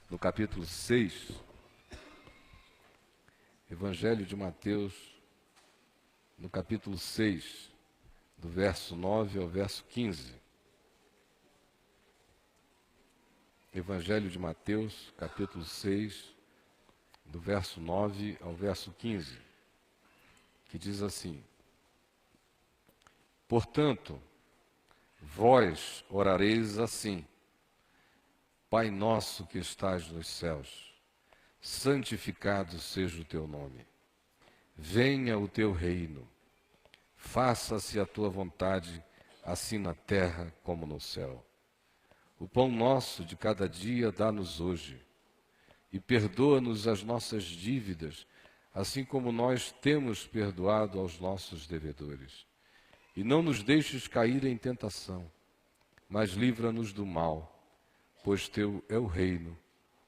no capítulo 6, Evangelho de Mateus, no capítulo 6, do verso 9 ao verso 15. Evangelho de Mateus, capítulo 6, do verso 9 ao verso 15, que diz assim: Portanto, vós orareis assim: Pai nosso que estás nos céus, santificado seja o teu nome. Venha o teu reino. Faça-se a tua vontade, assim na terra como no céu. O pão nosso de cada dia dá-nos hoje. E perdoa-nos as nossas dívidas, assim como nós temos perdoado aos nossos devedores. E não nos deixes cair em tentação, mas livra-nos do mal, pois teu é o reino,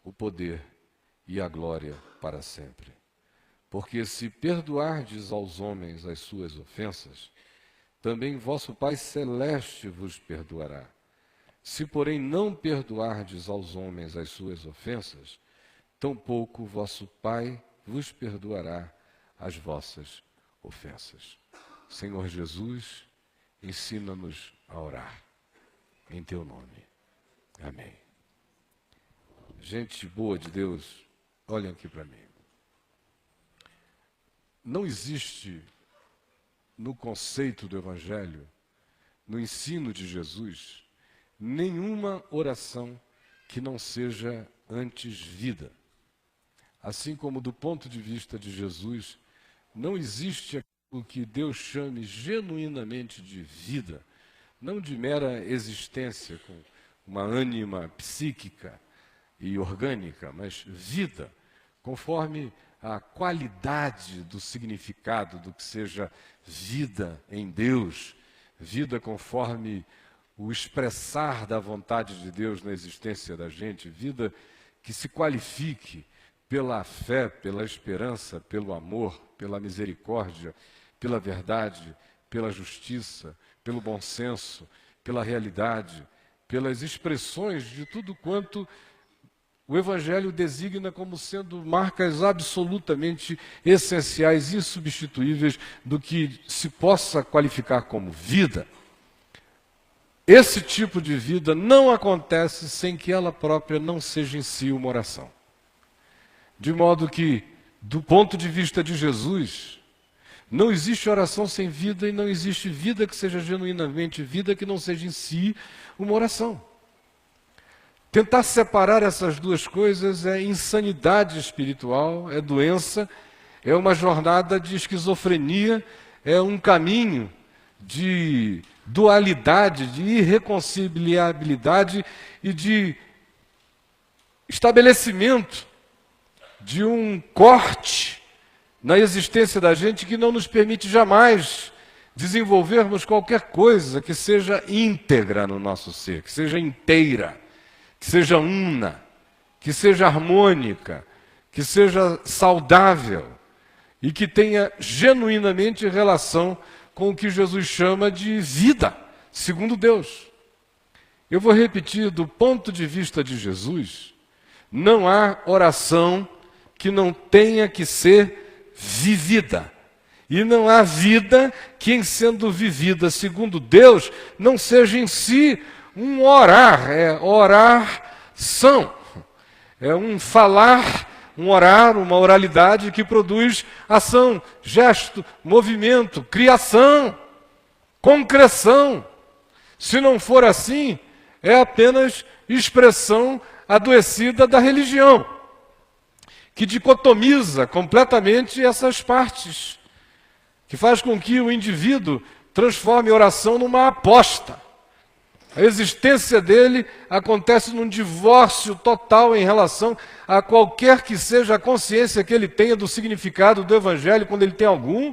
o poder e a glória para sempre. Porque se perdoardes aos homens as suas ofensas, também vosso Pai Celeste vos perdoará. Se, porém, não perdoardes aos homens as suas ofensas, tampouco vosso Pai vos perdoará as vossas ofensas. Senhor Jesus, ensina-nos a orar. Em teu nome. Amém. Gente boa de Deus, olhem aqui para mim. Não existe no conceito do Evangelho, no ensino de Jesus, nenhuma oração que não seja antes vida. Assim como do ponto de vista de Jesus, não existe aquilo que Deus chame genuinamente de vida, não de mera existência com uma ânima psíquica e orgânica, mas vida, conforme a qualidade do significado do que seja vida em Deus, vida conforme o expressar da vontade de Deus na existência da gente, vida que se qualifique pela fé, pela esperança, pelo amor, pela misericórdia, pela verdade, pela justiça, pelo bom senso, pela realidade, pelas expressões de tudo quanto o Evangelho designa como sendo marcas absolutamente essenciais, insubstituíveis do que se possa qualificar como vida. Esse tipo de vida não acontece sem que ela própria não seja em si uma oração. De modo que, do ponto de vista de Jesus, não existe oração sem vida e não existe vida que seja genuinamente vida que não seja em si uma oração. Tentar separar essas duas coisas é insanidade espiritual, é doença, é uma jornada de esquizofrenia, é um caminho de dualidade, de irreconciliabilidade e de estabelecimento de um corte na existência da gente que não nos permite jamais desenvolvermos qualquer coisa que seja íntegra no nosso ser, que seja inteira, que seja una, que seja harmônica, que seja saudável e que tenha genuinamente relação com o que Jesus chama de vida, segundo Deus. Eu vou repetir, do ponto de vista de Jesus, não há oração que não tenha que ser vivida. E não há vida que, em sendo vivida segundo Deus, não seja em si um orar, é oração. É um falar, um orar, uma oralidade que produz ação, gesto, movimento, criação, concreção. Se não for assim, é apenas expressão adoecida da religião, que dicotomiza completamente essas partes, que faz com que o indivíduo transforme a oração numa aposta. A existência dele acontece num divórcio total em relação a qualquer que seja a consciência que ele tenha do significado do Evangelho, quando ele tem algum.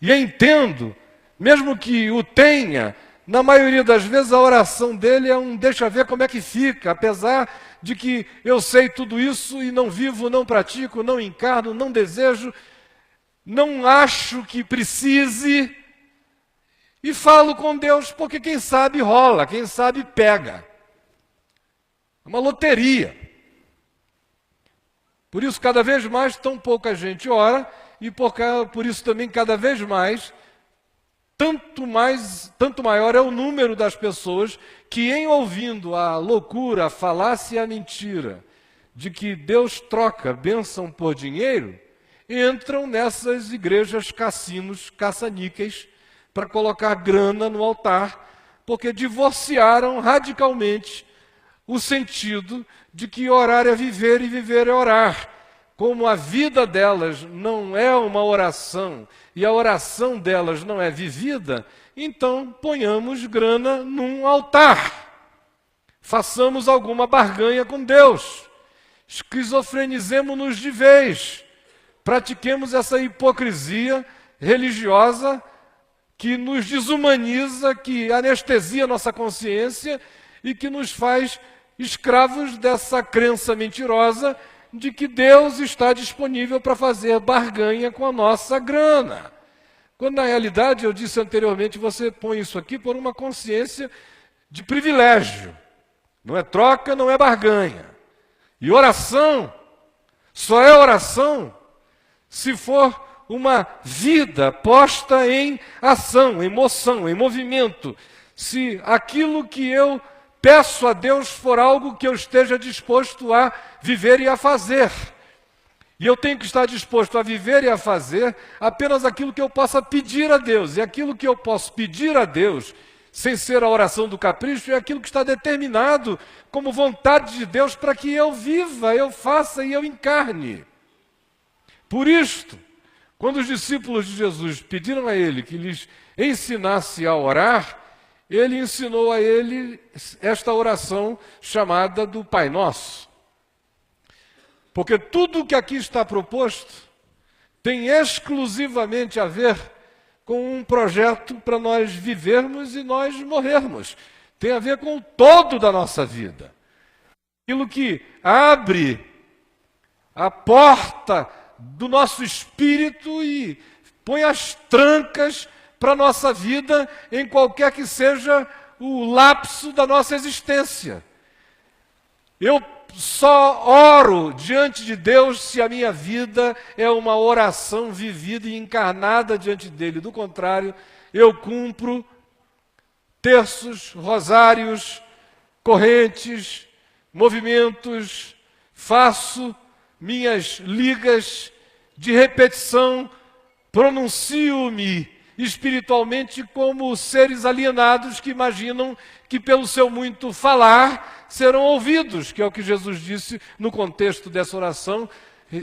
E entendo, mesmo que o tenha, na maioria das vezes a oração dele é um deixa ver como é que fica, apesar de que eu sei tudo isso e não vivo, não pratico, não encarno, não desejo, não acho que precise. E falo com Deus porque quem sabe rola, quem sabe pega. É uma loteria. Por isso, cada vez mais, tão pouca gente ora, e por isso também, cada vez mais, tanto maior é o número das pessoas que, em ouvindo a loucura, a falácia e a mentira de que Deus troca bênção por dinheiro, entram nessas igrejas cassinos, caça-níqueis, para colocar grana no altar, porque divorciaram radicalmente o sentido de que orar é viver e viver é orar. Como a vida delas não é uma oração e a oração delas não é vivida, então ponhamos grana num altar. Façamos alguma barganha com Deus. Esquizofrenizemos-nos de vez. Pratiquemos essa hipocrisia religiosa que nos desumaniza, que anestesia nossa consciência e que nos faz escravos dessa crença mentirosa de que Deus está disponível para fazer barganha com a nossa grana. Quando na realidade, eu disse anteriormente, você põe isso aqui por uma consciência de privilégio. Não é troca, não é barganha. E oração só é oração se for uma vida posta em ação, em moção, em movimento. Se aquilo que eu peço a Deus for algo que eu esteja disposto a viver e a fazer. E eu tenho que estar disposto a viver e a fazer apenas aquilo que eu possa pedir a Deus. E aquilo que eu posso pedir a Deus, sem ser a oração do capricho, é aquilo que está determinado como vontade de Deus para que eu viva, eu faça e eu encarne. Por isto, quando os discípulos de Jesus pediram a Ele que lhes ensinasse a orar, Ele ensinou a ele esta oração chamada do Pai Nosso. Porque tudo que aqui está proposto tem exclusivamente a ver com um projeto para nós vivermos e nós morrermos. Tem a ver com o todo da nossa vida. Aquilo que abre a porta do nosso espírito e põe as trancas para a nossa vida em qualquer que seja o lapso da nossa existência. Eu só oro diante de Deus se a minha vida é uma oração vivida e encarnada diante dele. Do contrário, eu cumpro terços, rosários, correntes, movimentos, faço minhas ligas de repetição, pronuncio-me espiritualmente como seres alienados que imaginam que pelo seu muito falar serão ouvidos, que é o que Jesus disse no contexto dessa oração,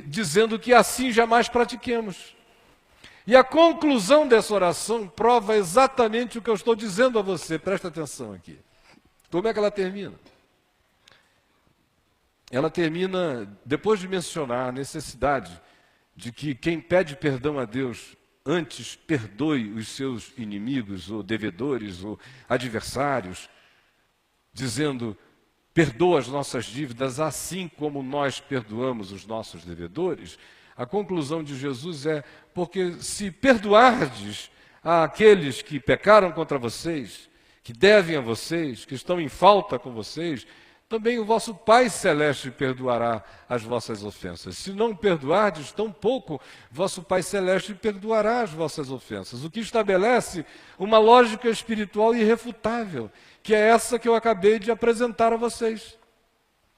dizendo que assim jamais pratiquemos. E a conclusão dessa oração prova exatamente o que eu estou dizendo a você. Presta atenção aqui. Como é que ela termina? Ela termina, depois de mencionar a necessidade de que quem pede perdão a Deus antes perdoe os seus inimigos, ou devedores, ou adversários, dizendo, perdoa as nossas dívidas assim como nós perdoamos os nossos devedores. A conclusão de Jesus é, porque se perdoardes àqueles que pecaram contra vocês, que devem a vocês, que estão em falta com vocês, também o vosso Pai Celeste perdoará as vossas ofensas. Se não perdoardes, tampouco vosso Pai Celeste perdoará as vossas ofensas. O que estabelece uma lógica espiritual irrefutável, que é essa que eu acabei de apresentar a vocês.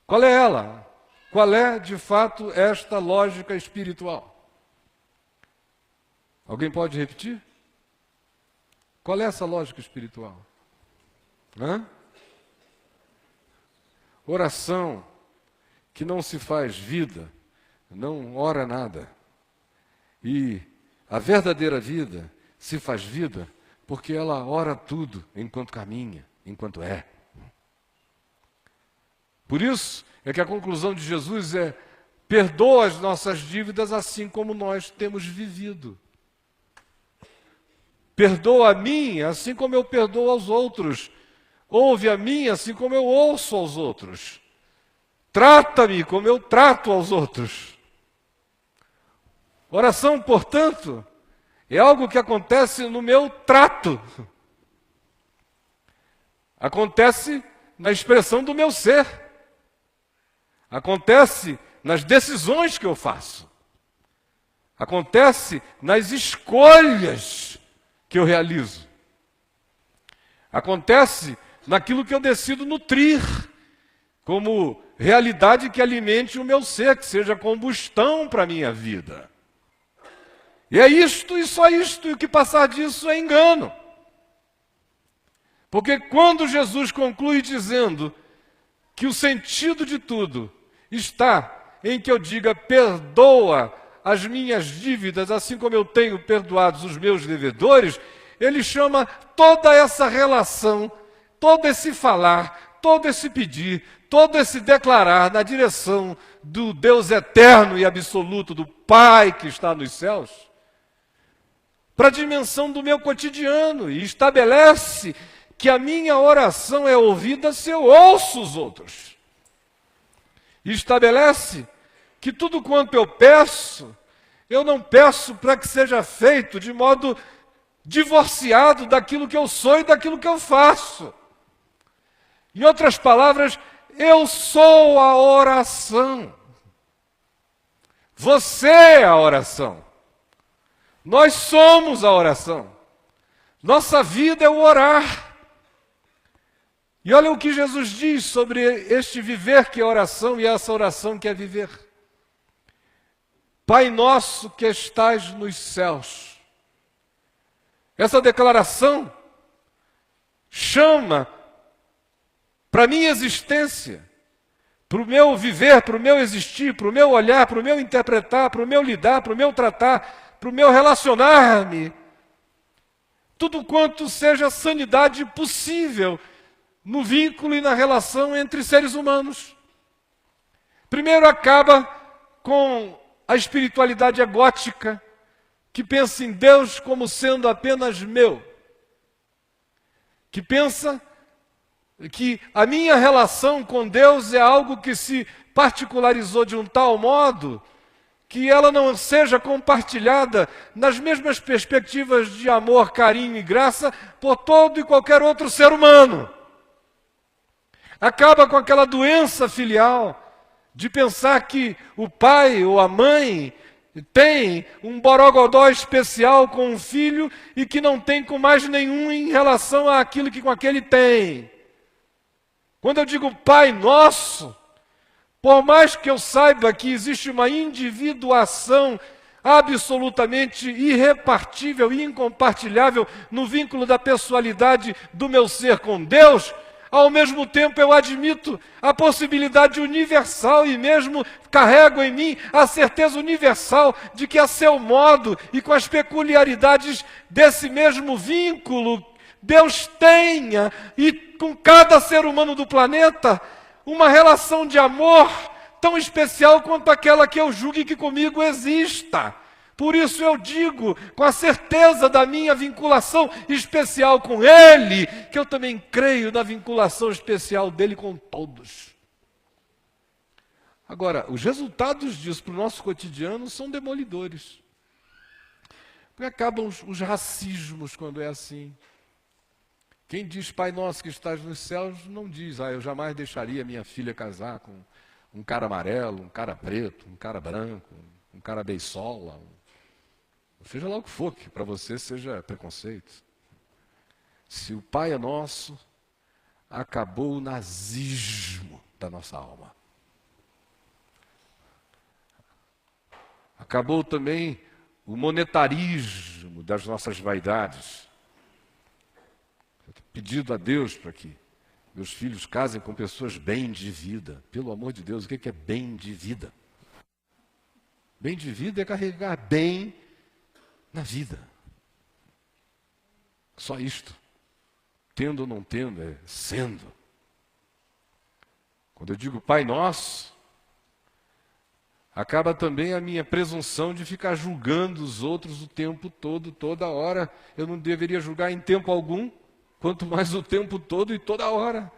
Qual é ela? Qual é, de fato, esta lógica espiritual? Alguém pode repetir? Qual é essa lógica espiritual? Oração que não se faz vida, não ora nada. E a verdadeira vida se faz vida porque ela ora tudo enquanto caminha, enquanto é. Por isso é que a conclusão de Jesus é: perdoa as nossas dívidas assim como nós temos vivido. Perdoa a mim assim como eu perdoo aos outros. Ouve a mim assim como eu ouço aos outros. Trata-me como eu trato aos outros. Oração, portanto, é algo que acontece no meu trato. Acontece na expressão do meu ser. Acontece nas decisões que eu faço. Acontece nas escolhas que eu realizo. Acontece naquilo que eu decido nutrir, como realidade que alimente o meu ser, que seja combustão para a minha vida. E é isto e só isto, e o que passar disso é engano. Porque quando Jesus conclui dizendo que o sentido de tudo está em que eu diga, perdoa as minhas dívidas, assim como eu tenho perdoado os meus devedores, ele chama toda essa relação, todo esse falar, todo esse pedir, todo esse declarar na direção do Deus eterno e absoluto, do Pai que está nos céus, para a dimensão do meu cotidiano, e estabelece que a minha oração é ouvida se eu ouço os outros. E estabelece que tudo quanto eu peço, eu não peço para que seja feito de modo divorciado daquilo que eu sou e daquilo que eu faço. Em outras palavras, eu sou a oração. Você é a oração. Nós somos a oração. Nossa vida é o orar. E olha o que Jesus diz sobre este viver que é oração e essa oração que é viver. Pai nosso que estais nos céus. Essa declaração chama para a minha existência, para o meu viver, para o meu existir, para o meu olhar, para o meu interpretar, para o meu lidar, para o meu tratar, para o meu relacionar-me. Tudo quanto seja sanidade possível no vínculo e na relação entre seres humanos. Primeiro acaba com a espiritualidade egótica, que pensa em Deus como sendo apenas meu, que pensa que a minha relação com Deus é algo que se particularizou de um tal modo que ela não seja compartilhada nas mesmas perspectivas de amor, carinho e graça por todo e qualquer outro ser humano. Acaba com aquela doença filial de pensar que o pai ou a mãe tem um borogodó especial com um filho e que não tem com mais nenhum em relação àquilo que com aquele tem. Quando eu digo Pai Nosso, por mais que eu saiba que existe uma individuação absolutamente irrepartível e incompartilhável no vínculo da pessoalidade do meu ser com Deus, ao mesmo tempo eu admito a possibilidade universal e mesmo carrego em mim a certeza universal de que a seu modo e com as peculiaridades desse mesmo vínculo, Deus tenha, e com cada ser humano do planeta, uma relação de amor tão especial quanto aquela que eu julgue que comigo exista. Por isso eu digo, com a certeza da minha vinculação especial com Ele, que eu também creio na vinculação especial dele com todos. Agora, os resultados disso para o nosso cotidiano são demolidores. Porque acabam os racismos quando é assim. Quem diz Pai Nosso que estás nos céus, não diz, eu jamais deixaria minha filha casar com um cara amarelo, um cara preto, um cara branco, um cara beisola, seja lá o que for, que para você seja preconceito. Se o Pai é nosso, acabou o nazismo da nossa alma. Acabou também o monetarismo das nossas vaidades. Eu tenho pedido a Deus para que meus filhos casem com pessoas bem de vida. Pelo amor de Deus, o que é bem de vida? Bem de vida é carregar bem na vida. Só isto. Tendo ou não tendo, é sendo. Quando eu digo Pai Nosso, acaba também a minha presunção de ficar julgando os outros o tempo todo, toda hora. Eu não deveria julgar em tempo algum, quanto mais o tempo todo e toda hora.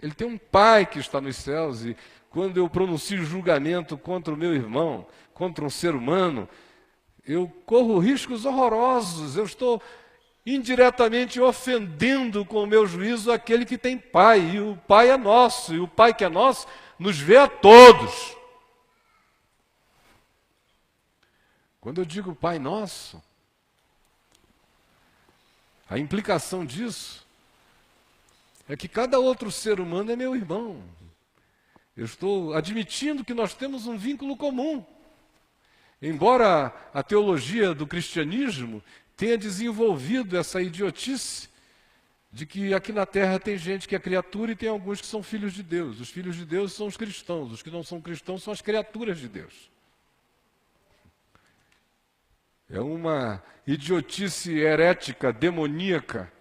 Ele tem um Pai que está nos céus e quando eu pronuncio julgamento contra o meu irmão, contra um ser humano, eu corro riscos horrorosos, eu estou indiretamente ofendendo com o meu juízo aquele que tem Pai, e o Pai é nosso, e o Pai que é nosso nos vê a todos. Quando eu digo Pai Nosso, a implicação disso é que cada outro ser humano é meu irmão. Eu estou admitindo que nós temos um vínculo comum. Embora a teologia do cristianismo tenha desenvolvido essa idiotice de que aqui na Terra tem gente que é criatura e tem alguns que são filhos de Deus. Os filhos de Deus são os cristãos, os que não são cristãos são as criaturas de Deus. É uma idiotice herética, demoníaca,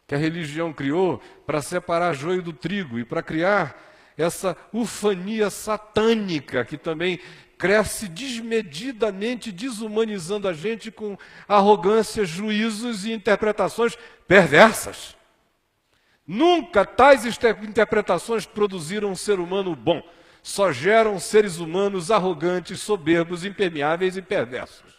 que a religião criou para separar joio do trigo e para criar essa ufania satânica que também cresce desmedidamente, desumanizando a gente com arrogância, juízos e interpretações perversas. Nunca tais interpretações produziram um ser humano bom. Só geram seres humanos arrogantes, soberbos, impermeáveis e perversos.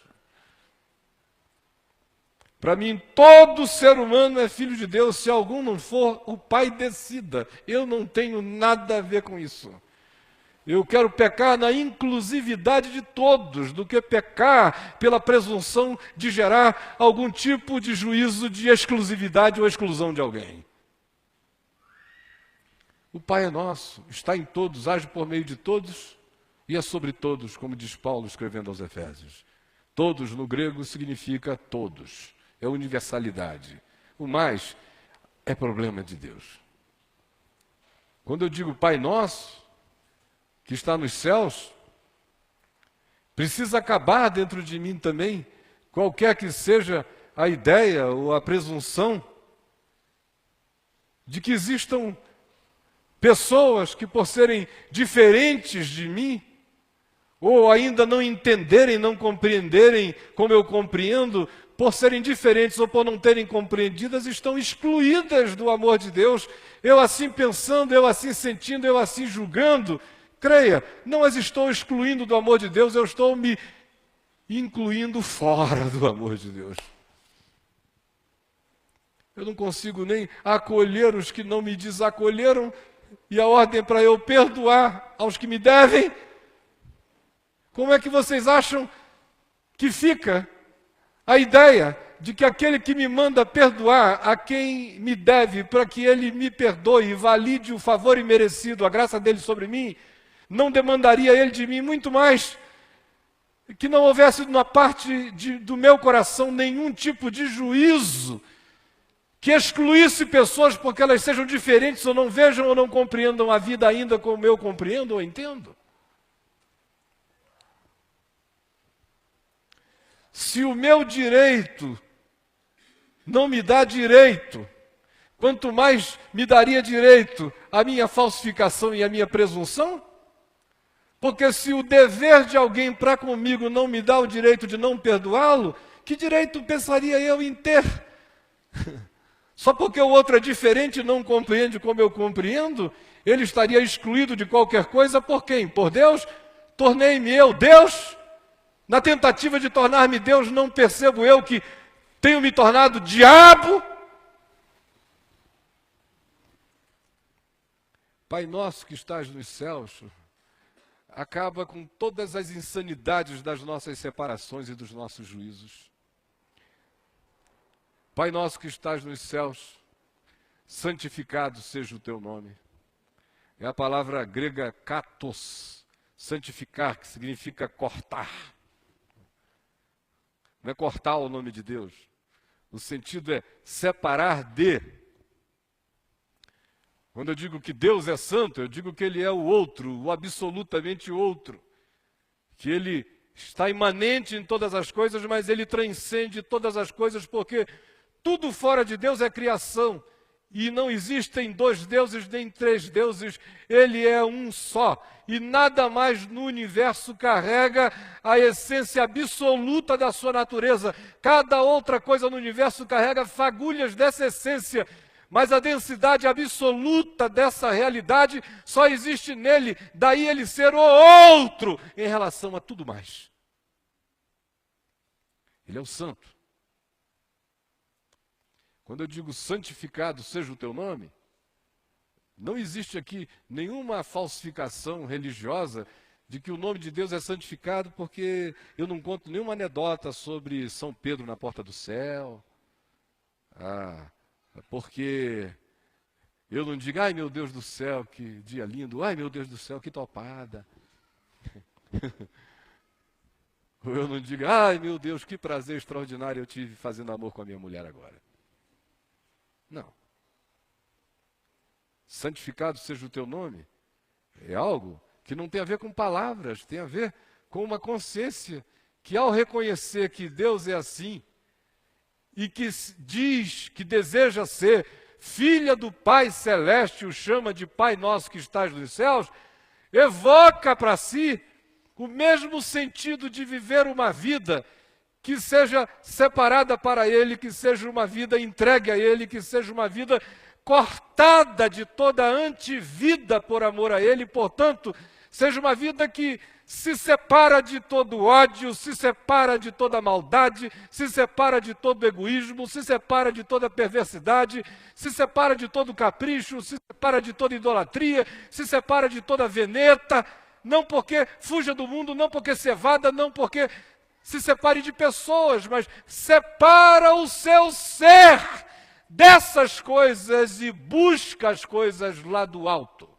Para mim, todo ser humano é filho de Deus. Se algum não for, o Pai decida. Eu não tenho nada a ver com isso. Eu quero pecar na inclusividade de todos, do que pecar pela presunção de gerar algum tipo de juízo de exclusividade ou exclusão de alguém. O Pai é nosso, está em todos, age por meio de todos e é sobre todos, como diz Paulo escrevendo aos Efésios. Todos no grego significa todos. É universalidade. O mais é problema de Deus. Quando eu digo Pai Nosso, que está nos céus, precisa acabar dentro de mim também, qualquer que seja a ideia ou a presunção de que existam pessoas que, por serem diferentes de mim, ou ainda não entenderem, não compreenderem como eu compreendo, por serem diferentes ou por não terem compreendidas, estão excluídas do amor de Deus. Eu assim pensando, eu assim sentindo, eu assim julgando, creia, não as estou excluindo do amor de Deus, eu estou me incluindo fora do amor de Deus. Eu não consigo nem acolher os que não me desacolheram, e a ordem para eu perdoar aos que me devem. Como é que vocês acham que fica a ideia de que aquele que me manda perdoar a quem me deve, para que ele me perdoe e valide o favor imerecido, a graça dele sobre mim, não demandaria ele de mim muito mais, que não houvesse na parte do meu coração nenhum tipo de juízo, que excluísse pessoas porque elas sejam diferentes ou não vejam ou não compreendam a vida ainda como eu compreendo ou entendo? Se o meu direito não me dá direito, quanto mais me daria direito a minha falsificação e a minha presunção? Porque se o dever de alguém para comigo não me dá o direito de não perdoá-lo, que direito pensaria eu em ter? Só porque o outro é diferente e não compreende como eu compreendo, ele estaria excluído de qualquer coisa por quem? Por Deus? Tornei-me eu Deus? Na tentativa de tornar-me Deus, não percebo eu que tenho me tornado diabo? Pai nosso que estás nos céus, acaba com todas as insanidades das nossas separações e dos nossos juízos. Pai nosso que estás nos céus, santificado seja o teu nome. É a palavra grega katos, santificar, que significa cortar. Não é cortar o nome de Deus. O sentido é separar de. Quando eu digo que Deus é santo, eu digo que Ele é o outro, o absolutamente outro. Que Ele está imanente em todas as coisas, mas Ele transcende todas as coisas, porque tudo fora de Deus é criação. E não existem dois deuses nem três deuses, Ele é um só. E nada mais no universo carrega a essência absoluta da sua natureza. Cada outra coisa no universo carrega fagulhas dessa essência. Mas a densidade absoluta dessa realidade só existe nele. Daí ele ser o outro em relação a tudo mais. Ele é o santo. Quando eu digo santificado seja o teu nome, não existe aqui nenhuma falsificação religiosa de que o nome de Deus é santificado porque eu não conto nenhuma anedota sobre São Pedro na porta do céu. Porque eu não digo, ai meu Deus do céu, que dia lindo, ai meu Deus do céu, que topada. Ou eu não digo, ai meu Deus, que prazer extraordinário eu tive fazendo amor com a minha mulher agora. Não. Santificado seja o teu nome, é algo que não tem a ver com palavras, tem a ver com uma consciência que ao reconhecer que Deus é assim, e que diz que deseja ser filha do Pai Celeste, o chama de Pai Nosso que estás nos céus, evoca para si o mesmo sentido de viver uma vida que seja separada para Ele, que seja uma vida entregue a Ele, que seja uma vida cortada de toda a antivida por amor a Ele, portanto, seja uma vida que se separa de todo ódio, se separa de toda maldade, se separa de todo egoísmo, se separa de toda perversidade, se separa de todo capricho, se separa de toda idolatria, se separa de toda veneta, não porque fuja do mundo, não porque se evada, não porque se separe de pessoas, mas separa o seu ser dessas coisas e busca as coisas lá do alto.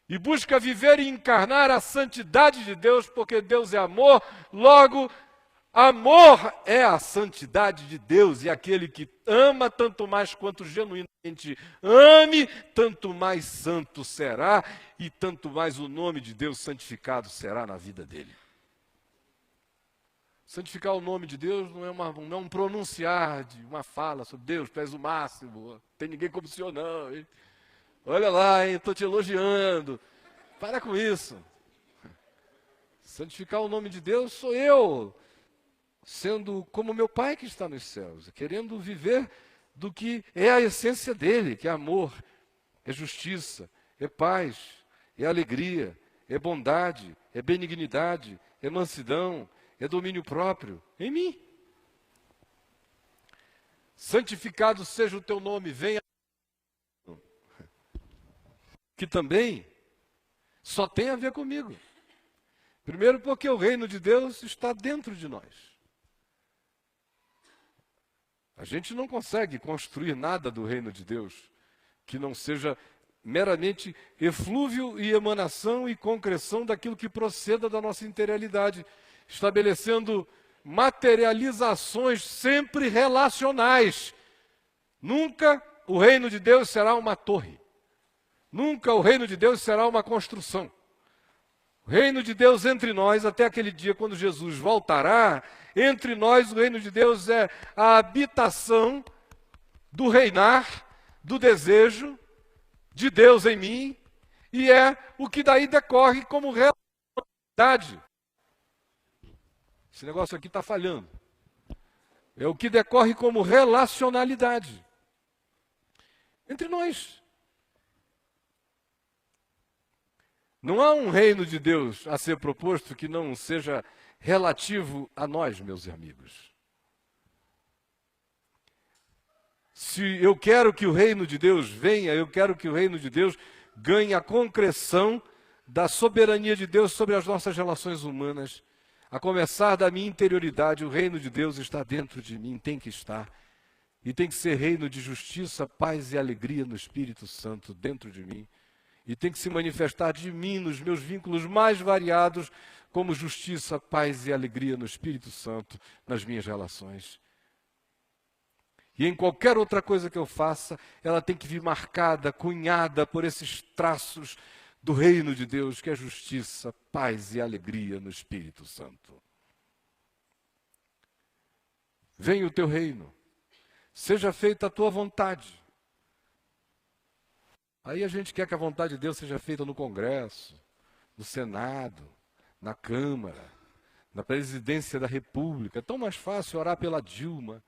E busca viver e encarnar a santidade de Deus, porque Deus é amor, logo, amor é a santidade de Deus, e aquele que ama, tanto mais quanto genuinamente ame, tanto mais santo será, e tanto mais o nome de Deus santificado será na vida dele. Santificar o nome de Deus não é um pronunciar de uma fala sobre Deus, tu és o máximo, não tem ninguém como o Senhor não, hein? Olha lá, estou te elogiando. Para com isso. Santificar o nome de Deus sou eu, sendo como meu Pai que está nos céus, querendo viver do que é a essência dele, que é amor, é justiça, é paz, é alegria, é bondade, é benignidade, é mansidão, é domínio próprio em mim. Santificado seja o teu nome, venha. Que também só tem a ver comigo. Primeiro porque o reino de Deus está dentro de nós. A gente não consegue construir nada do reino de Deus que não seja meramente eflúvio e emanação e concreção daquilo que proceda da nossa interioridade, estabelecendo materializações sempre relacionais. Nunca o reino de Deus será uma torre. Nunca o reino de Deus será uma construção. O reino de Deus entre nós, até aquele dia quando Jesus voltará, entre nós o reino de Deus é a habitação do reinar, do desejo de Deus em mim, e é o que daí decorre como realidade. Esse negócio aqui está falhando. É o que decorre como relacionalidade entre nós. Não há um reino de Deus a ser proposto que não seja relativo a nós, meus amigos. Se eu quero que o reino de Deus venha, eu quero que o reino de Deus ganhe a concreção da soberania de Deus sobre as nossas relações humanas. A começar da minha interioridade, o reino de Deus está dentro de mim, tem que estar. E tem que ser reino de justiça, paz e alegria no Espírito Santo dentro de mim. E tem que se manifestar de mim nos meus vínculos mais variados, como justiça, paz e alegria no Espírito Santo nas minhas relações. E em qualquer outra coisa que eu faça, ela tem que vir marcada, cunhada por esses traços do reino de Deus, que é justiça, paz e alegria no Espírito Santo. Venha o teu reino, seja feita a tua vontade. Aí a gente quer que a vontade de Deus seja feita no Congresso, no Senado, na Câmara, na Presidência da República. É tão mais fácil orar pela Dilma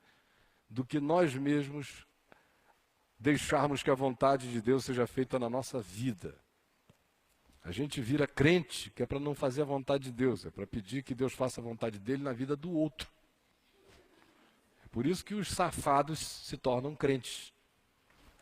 do que nós mesmos deixarmos que a vontade de Deus seja feita na nossa vida. A gente vira crente que é para não fazer a vontade de Deus, é para pedir que Deus faça a vontade dele na vida do outro. É por isso que os safados se tornam crentes.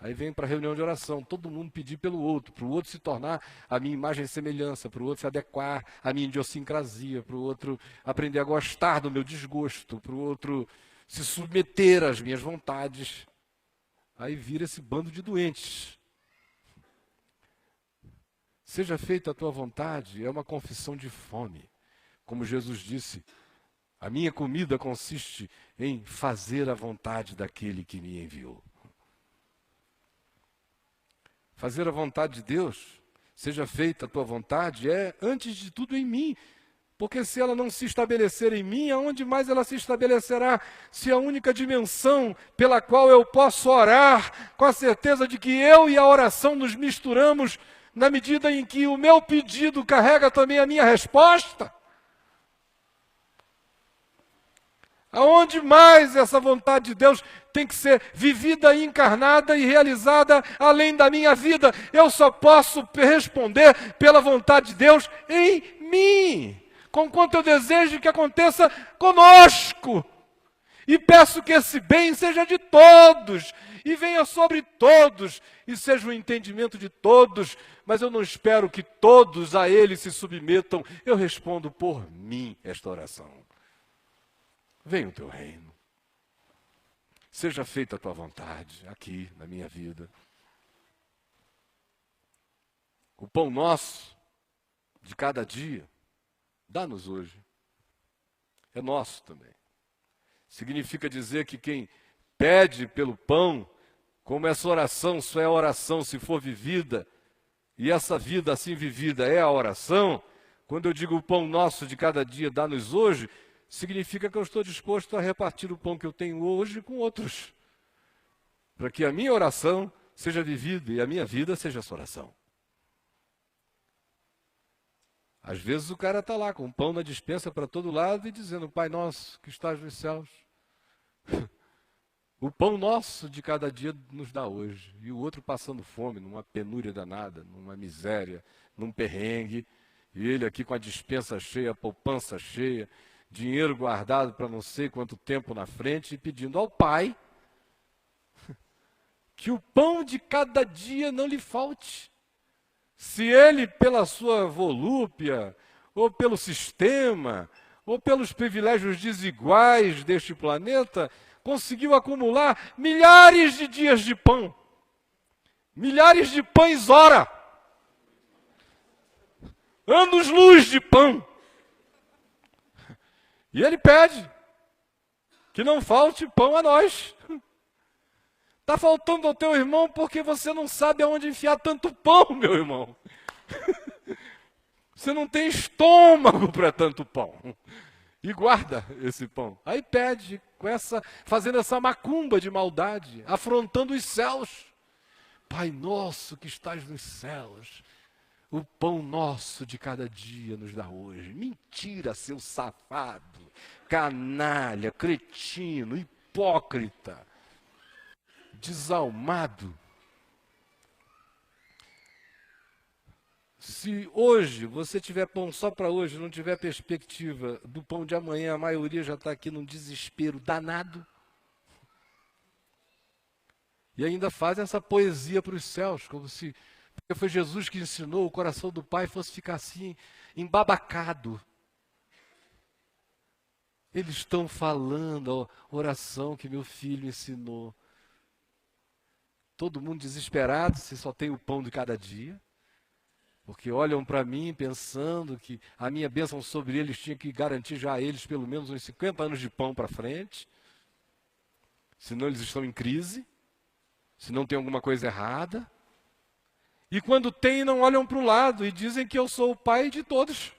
Aí vem para a reunião de oração, todo mundo pedir pelo outro, para o outro se tornar a minha imagem e semelhança, para o outro se adequar à minha idiosincrasia, para o outro aprender a gostar do meu desgosto, para o outro se submeter às minhas vontades. Aí vira esse bando de doentes. Seja feita a tua vontade, é uma confissão de fome. Como Jesus disse, a minha comida consiste em fazer a vontade daquele que me enviou. Fazer a vontade de Deus, seja feita a tua vontade, é antes de tudo em mim. Porque se ela não se estabelecer em mim, aonde mais ela se estabelecerá? Se a única dimensão pela qual eu posso orar, com a certeza de que eu e a oração nos misturamos, na medida em que o meu pedido carrega também a minha resposta? Aonde mais essa vontade de Deus tem que ser vivida, encarnada e realizada além da minha vida? Eu só posso responder pela vontade de Deus em mim, conquanto eu desejo que aconteça conosco. E peço que esse bem seja de todos, e venha sobre todos, e seja o entendimento de todos, mas eu não espero que todos a ele se submetam. Eu respondo por mim esta oração. Venha o teu reino. Seja feita a tua vontade aqui na minha vida. O pão nosso de cada dia, dá-nos hoje. É nosso também. Significa dizer que quem pede pelo pão, como essa oração só é oração se for vivida, e essa vida assim vivida é a oração, quando eu digo o pão nosso de cada dia, dá-nos hoje, significa que eu estou disposto a repartir o pão que eu tenho hoje com outros, para que a minha oração seja vivida e a minha vida seja essa oração. Às vezes o cara está lá com o pão na despensa para todo lado e dizendo, Pai nosso que estás nos céus, o pão nosso de cada dia nos dá hoje. E o outro passando fome, numa penúria danada, numa miséria, num perrengue, e ele aqui com a despensa cheia, a poupança cheia, dinheiro guardado para não sei quanto tempo na frente, e pedindo ao Pai que o pão de cada dia não lhe falte. Se ele, pela sua volúpia, ou pelo sistema, ou pelos privilégios desiguais deste planeta, conseguiu acumular milhares de dias de pão, milhares de pães hora, anos-luz de pão. E ele pede que não falte pão a nós. Está faltando ao teu irmão porque você não sabe aonde enfiar tanto pão, meu irmão. Você não tem estômago para tanto pão. E guarda esse pão. Aí pede, fazendo essa macumba de maldade, afrontando os céus. Pai nosso que estás nos céus, o pão nosso de cada dia nos dá hoje. Mentira, seu safado, canalha, cretino, hipócrita, desalmado. Se hoje você tiver pão só para hoje, não tiver perspectiva do pão de amanhã, a maioria já está aqui num desespero danado. E ainda faz essa poesia para os céus, como se porque foi Jesus que ensinou, o coração do Pai fosse ficar assim, embabacado. Eles estão falando a oração que meu filho ensinou. Todo mundo desesperado, se só tem o pão de cada dia. Porque olham para mim pensando que a minha bênção sobre eles tinha que garantir já a eles pelo menos uns 50 anos de pão para frente. Senão eles estão em crise. Senão tem alguma coisa errada. E quando tem, não olham para o lado e dizem que eu sou o pai de todos.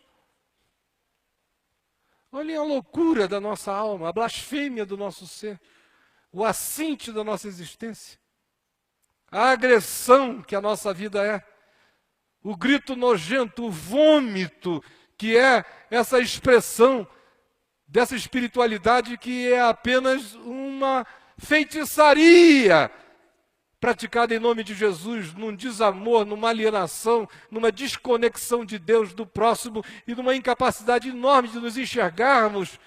Olhem a loucura da nossa alma, a blasfêmia do nosso ser, o assinte da nossa existência, a agressão que a nossa vida é, o grito nojento, o vômito, que é essa expressão dessa espiritualidade que é apenas uma feitiçaria praticada em nome de Jesus, num desamor, numa alienação, numa desconexão de Deus do próximo e numa incapacidade enorme de nos enxergarmos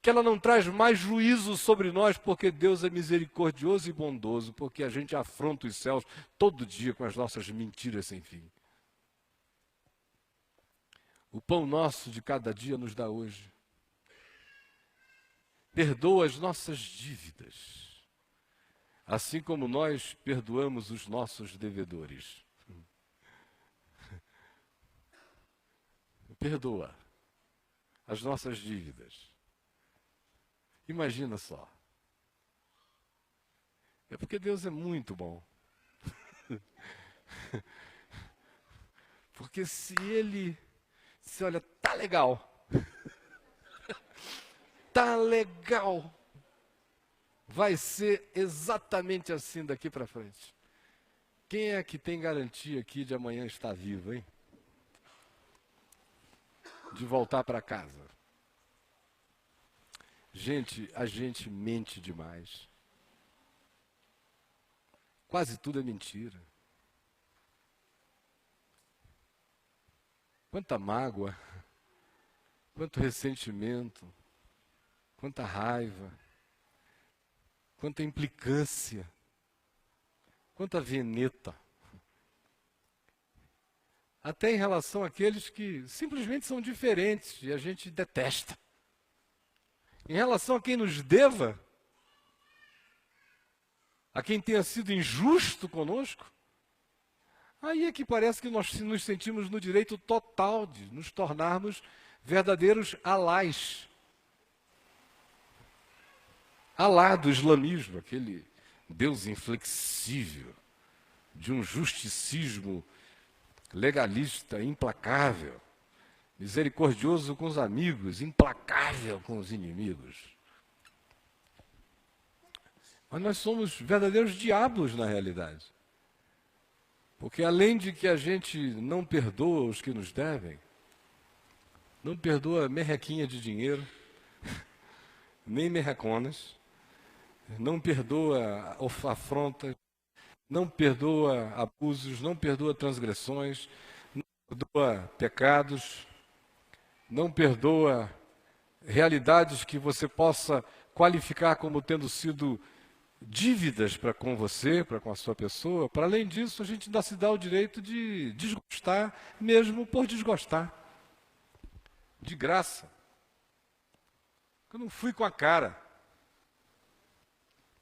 que ela não traz mais juízo sobre nós, porque Deus é misericordioso e bondoso, porque a gente afronta os céus todo dia com as nossas mentiras sem fim. O pão nosso de cada dia nos dá hoje. Perdoa as nossas dívidas, assim como nós perdoamos os nossos devedores. Perdoa as nossas dívidas. Imagina só. É porque Deus é muito bom. Porque se olha, tá legal. Tá legal. Vai ser exatamente assim daqui para frente. Quem é que tem garantia aqui de amanhã estar vivo, hein? De voltar para casa. Gente, a gente mente demais. Quase tudo é mentira. Quanta mágoa, quanto ressentimento, quanta raiva, quanta implicância, quanta veneta. Até em relação àqueles que simplesmente são diferentes e a gente detesta. Em relação a quem nos deva, a quem tenha sido injusto conosco, aí é que parece que nós nos sentimos no direito total de nos tornarmos verdadeiros alás. Alá do islamismo, aquele Deus inflexível, de um justicismo legalista, implacável, misericordioso com os amigos, implacável com os inimigos. Mas nós somos verdadeiros diabos na realidade. Porque além de que a gente não perdoa os que nos devem, não perdoa merrequinha de dinheiro, nem merreconas, não perdoa afrontas, não perdoa abusos, não perdoa transgressões, não perdoa pecados, não perdoa realidades que você possa qualificar como tendo sido dívidas para com você, para com a sua pessoa. Para além disso, a gente ainda se dá o direito de desgostar, mesmo por desgostar. De graça. Eu não fui com a cara.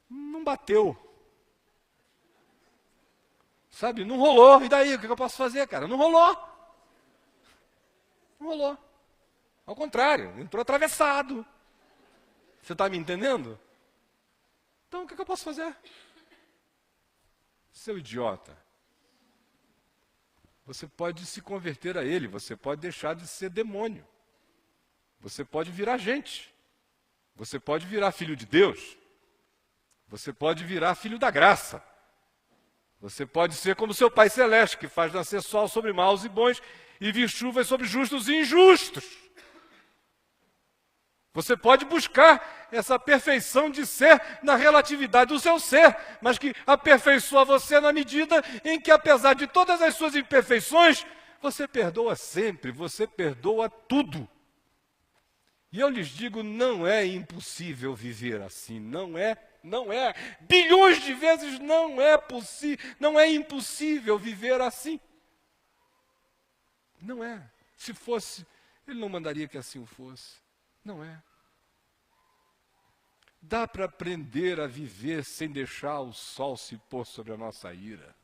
Não bateu. Sabe, não rolou. E daí, o que eu posso fazer, cara? Não rolou. Não rolou. Ao contrário, entrou atravessado. Você está me entendendo? Então, o que eu posso fazer? Seu idiota. Você pode se converter a ele, você pode deixar de ser demônio. Você pode virar gente. Você pode virar filho de Deus. Você pode virar filho da graça. Você pode ser como seu Pai Celeste, que faz nascer sol sobre maus e bons e vir chuvas sobre justos e injustos. Você pode buscar essa perfeição de ser na relatividade do seu ser, mas que aperfeiçoa você na medida em que, apesar de todas as suas imperfeições, você perdoa sempre, você perdoa tudo. E eu lhes digo, não é impossível viver assim, não é, bilhões de vezes não é impossível viver assim. Não é. Se fosse, ele não mandaria que assim o fosse. Não é. Dá para aprender a viver sem deixar o sol se pôr sobre a nossa ira.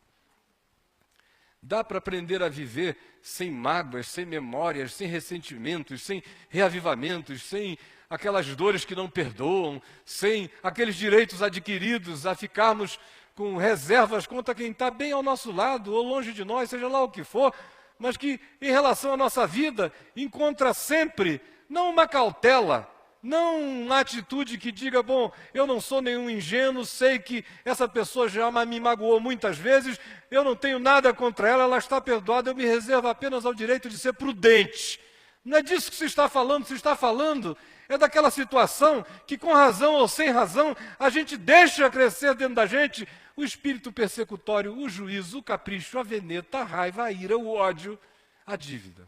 Dá para aprender a viver sem mágoas, sem memórias, sem ressentimentos, sem reavivamentos, sem aquelas dores que não perdoam, sem aqueles direitos adquiridos a ficarmos com reservas contra quem está bem ao nosso lado ou longe de nós, seja lá o que for, mas que em relação à nossa vida encontra sempre não uma cautela, não uma atitude que diga, bom, eu não sou nenhum ingênuo, sei que essa pessoa já me magoou muitas vezes, eu não tenho nada contra ela, ela está perdoada, eu me reservo apenas ao direito de ser prudente. Não é disso que se está falando é daquela situação que com razão ou sem razão, a gente deixa crescer dentro da gente o espírito persecutório, o juízo, o capricho, a veneta, a raiva, a ira, o ódio, a dívida.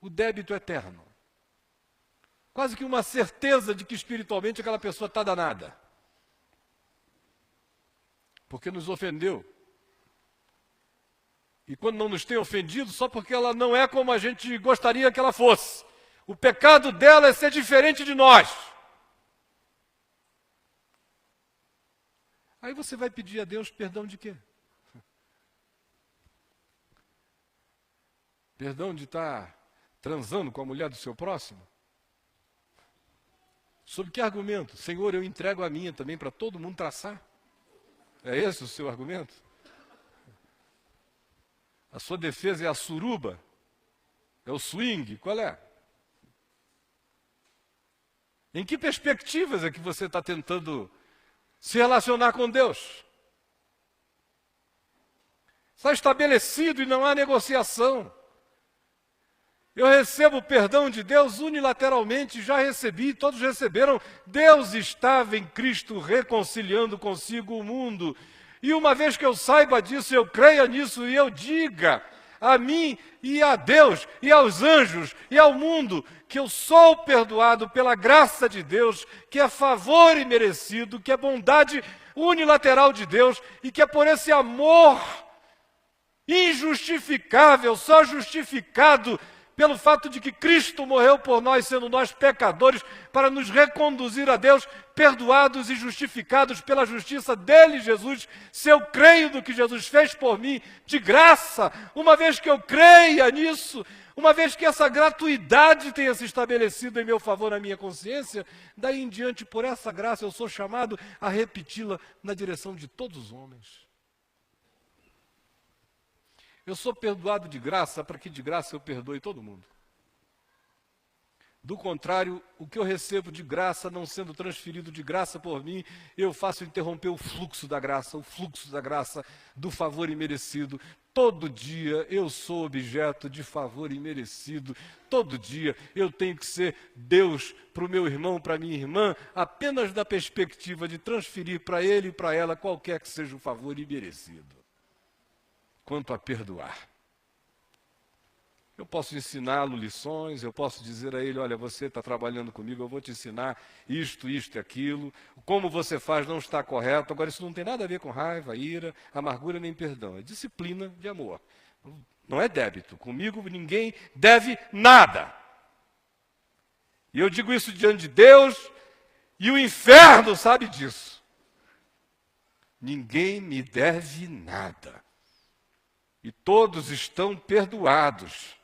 O débito eterno. quase que uma certeza de que espiritualmente aquela pessoa está danada. Porque nos ofendeu. E quando não nos tem ofendido, só porque ela não é como a gente gostaria que ela fosse. O pecado dela é ser diferente de nós. Aí você vai pedir a Deus perdão de quê? Perdão de estar transando com a mulher do seu próximo? Sob que argumento? Senhor, eu entrego a minha também para todo mundo traçar. É esse o seu argumento? A sua defesa é a suruba? É o swing? Qual é? Em que perspectivas é que você está tentando se relacionar com Deus? Está estabelecido e não há negociação. Eu recebo o perdão de Deus unilateralmente, já recebi, todos receberam. Deus estava em Cristo reconciliando consigo o mundo. E uma vez que eu saiba disso, eu creia nisso e eu diga a mim e a Deus e aos anjos e ao mundo que eu sou perdoado pela graça de Deus, que é favor imerecido, que é bondade unilateral de Deus e que é por esse amor injustificável, só justificado pelo fato de que Cristo morreu por nós, sendo nós pecadores, para nos reconduzir a Deus, perdoados e justificados pela justiça dele, Jesus. Se eu creio no que Jesus fez por mim, de graça, uma vez que eu creia nisso, uma vez que essa gratuidade tenha se estabelecido em meu favor na minha consciência, daí em diante, por essa graça, eu sou chamado a repeti-la na direção de todos os homens. Eu sou perdoado de graça para que de graça eu perdoe todo mundo. Do contrário, o que eu recebo de graça, não sendo transferido de graça por mim, eu faço interromper o fluxo da graça, do favor imerecido. Todo dia eu sou objeto de favor imerecido. Todo dia eu tenho que ser Deus para o meu irmão, para a minha irmã, apenas da perspectiva de transferir para ele e para ela qualquer que seja o favor imerecido. Quanto a perdoar. Eu posso ensiná-lo lições, eu posso dizer a ele, olha, você está trabalhando comigo, eu vou te ensinar isto e aquilo, como você faz não está correto. Agora, isso não tem nada a ver com raiva, ira, amargura nem perdão, é disciplina de amor. Não é débito, comigo ninguém deve nada. E eu digo isso diante de Deus, e o inferno sabe disso. Ninguém me deve nada. E todos estão perdoados,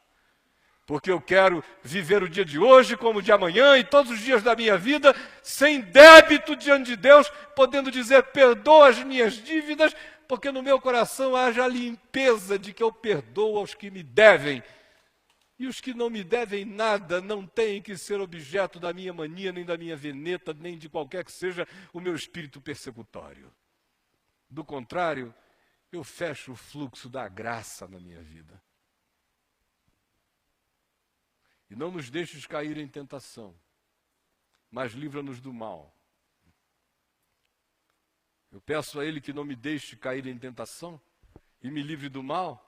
porque eu quero viver o dia de hoje como o de amanhã e todos os dias da minha vida sem débito diante de Deus, podendo dizer, perdoa as minhas dívidas, porque no meu coração haja a limpeza de que eu perdoo aos que me devem. E os que não me devem nada não têm que ser objeto da minha mania, nem da minha veneta, nem de qualquer que seja o meu espírito persecutório. Do contrário, eu fecho o fluxo da graça na minha vida. E não nos deixes cair em tentação, mas livra-nos do mal. Eu peço a Ele que não me deixe cair em tentação e me livre do mal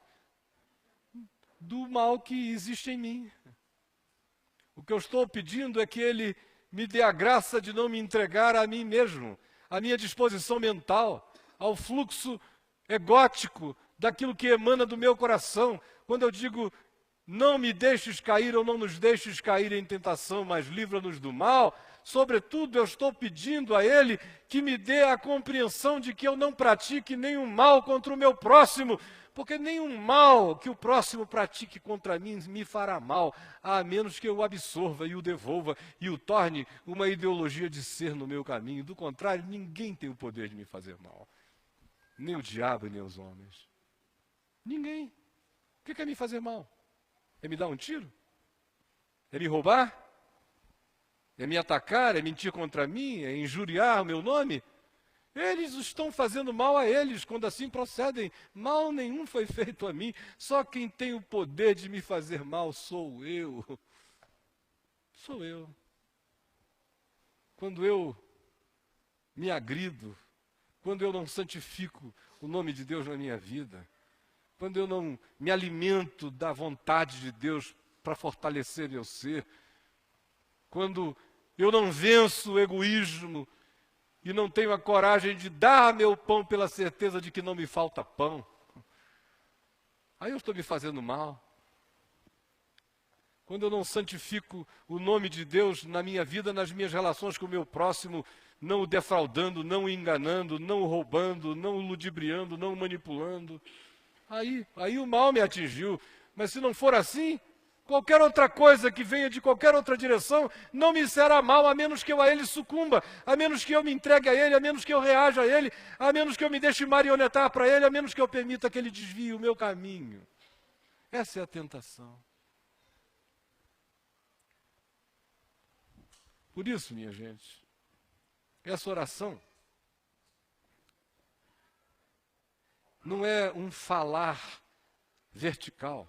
que existe em mim. O que eu estou pedindo é que Ele me dê a graça de não me entregar a mim mesmo, à minha disposição mental, ao fluxo egótico daquilo que emana do meu coração. Quando eu digo, não me deixes cair ou não nos deixes cair em tentação, mas livra-nos do mal, sobretudo eu estou pedindo a Ele que me dê a compreensão de que eu não pratique nenhum mal contra o meu próximo, porque nenhum mal que o próximo pratique contra mim me fará mal, a menos que eu o absorva e o devolva e o torne uma ideologia de ser no meu caminho. Do contrário, ninguém tem o poder de me fazer mal. Nem o diabo, nem os homens. Ninguém. O que quer me fazer mal? É me dar um tiro? É me roubar? É me atacar? É mentir contra mim? É injuriar o meu nome? Eles estão fazendo mal a eles quando assim procedem. Mal nenhum foi feito a mim. Só quem tem o poder de me fazer mal sou eu. Sou eu. Quando eu me agrido, quando eu não santifico o nome de Deus na minha vida, quando eu não me alimento da vontade de Deus para fortalecer meu ser, quando eu não venço o egoísmo e não tenho a coragem de dar meu pão pela certeza de que não me falta pão, aí eu estou me fazendo mal. Quando eu não santifico o nome de Deus na minha vida, nas minhas relações com o meu próximo, não o defraudando, não o enganando, não o roubando, não o ludibriando, não o manipulando, aí o mal me atingiu. Mas se não for assim, qualquer outra coisa que venha de qualquer outra direção não me será mal, a menos que eu a ele sucumba, a menos que eu me entregue a ele, a menos que eu reaja a ele, a menos que eu me deixe marionetar para ele, a menos que eu permita que ele desvie o meu caminho. Essa é a tentação. Por isso, minha gente, essa oração não é um falar vertical,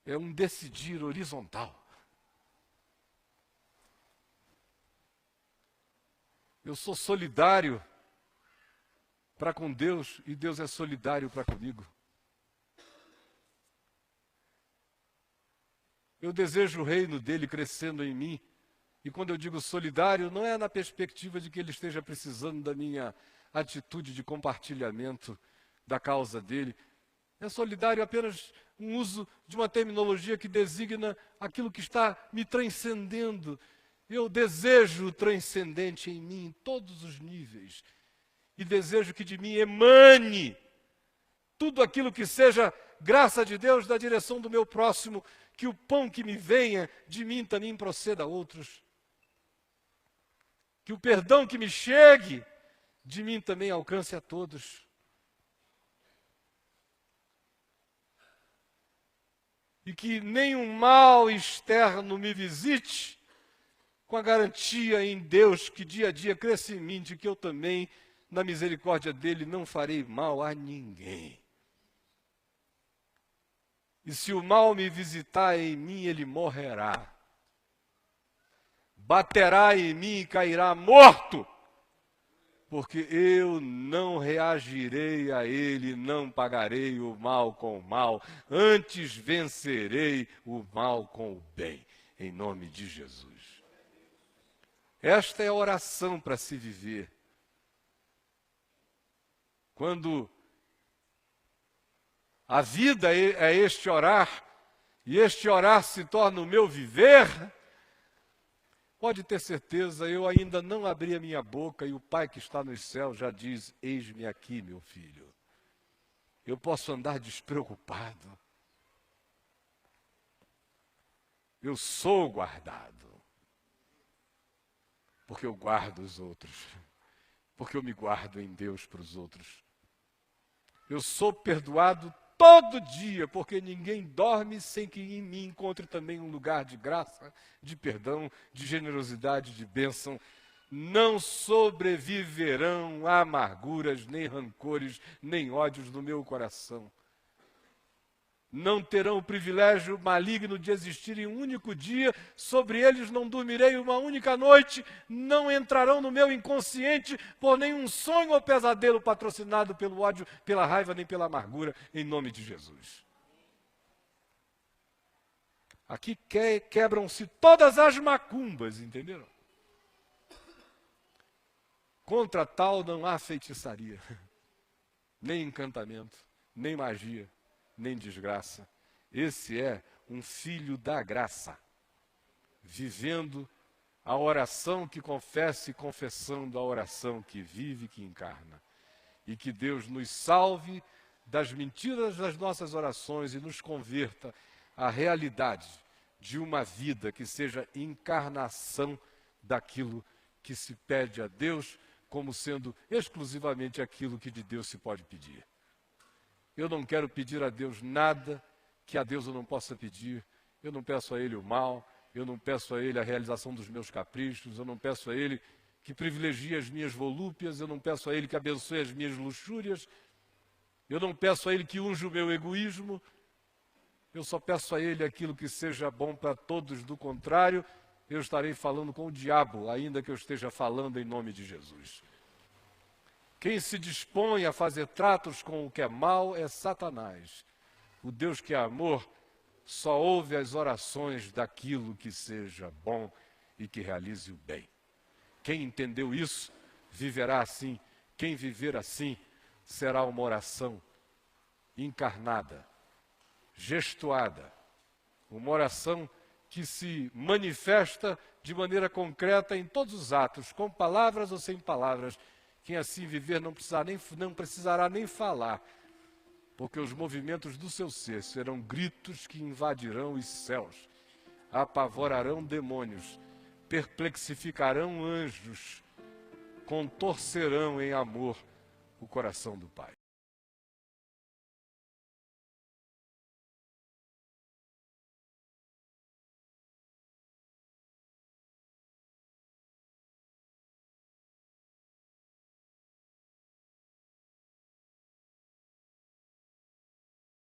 é um decidir horizontal. Eu sou solidário para com Deus e Deus é solidário para comigo. Eu desejo o reino dele crescendo em mim. E quando eu digo solidário, não é na perspectiva de que ele esteja precisando da minha atitude de compartilhamento da causa dele. É solidário apenas um uso de uma terminologia que designa aquilo que está me transcendendo. Eu desejo o transcendente em mim, em todos os níveis. E desejo que de mim emane tudo aquilo que seja graça de Deus na direção do meu próximo, que o pão que me venha de mim também proceda a outros. Que o perdão que me chegue de mim também alcance a todos. E que nenhum mal externo me visite, com a garantia em Deus que dia a dia cresce em mim, de que eu também, na misericórdia dele, não farei mal a ninguém. E se o mal me visitar em mim, ele morrerá. Baterá em mim e cairá morto, porque eu não reagirei a ele, não pagarei o mal com o mal, antes vencerei o mal com o bem, em nome de Jesus. Esta é a oração para se viver. Quando a vida é este orar, e este orar se torna o meu viver, pode ter certeza, eu ainda não abri a minha boca e o Pai que está nos céus já diz: eis-me aqui, meu filho. Eu posso andar despreocupado. Eu sou guardado. Porque eu guardo os outros. Porque eu me guardo em Deus para os outros. Eu sou perdoado todo dia, porque ninguém dorme sem que em mim encontre também um lugar de graça, de perdão, de generosidade, de bênção. Não sobreviverão amarguras, nem rancores, nem ódios no meu coração. Não terão o privilégio maligno de existir em um único dia, sobre eles não dormirei uma única noite, não entrarão no meu inconsciente por nenhum sonho ou pesadelo patrocinado pelo ódio, pela raiva, nem pela amargura, em nome de Jesus. Aqui quebram-se todas as macumbas, entenderam? Contra tal não há feitiçaria, nem encantamento, nem magia, nem desgraça. Esse é um filho da graça, vivendo a oração que confessa e confessando a oração que vive e que encarna. E que Deus nos salve das mentiras das nossas orações e nos converta à realidade de uma vida que seja encarnação daquilo que se pede a Deus, como sendo exclusivamente aquilo que de Deus se pode pedir. Eu não quero pedir a Deus nada que a Deus eu não possa pedir. Eu não peço a Ele o mal, eu não peço a Ele a realização dos meus caprichos, eu não peço a Ele que privilegie as minhas volúpias, eu não peço a Ele que abençoe as minhas luxúrias, eu não peço a Ele que unja o meu egoísmo, eu só peço a Ele aquilo que seja bom para todos, do contrário, eu estarei falando com o diabo, ainda que eu esteja falando em nome de Jesus. Quem se dispõe a fazer tratos com o que é mal é Satanás. O Deus que é amor só ouve as orações daquilo que seja bom e que realize o bem. Quem entendeu isso, viverá assim. Quem viver assim, será uma oração encarnada, gestuada, uma oração que se manifesta de maneira concreta em todos os atos, com palavras ou sem palavras. Quem assim viver não precisará nem falar, porque os movimentos do seu ser serão gritos que invadirão os céus, apavorarão demônios, perplexificarão anjos, contorcerão em amor o coração do Pai.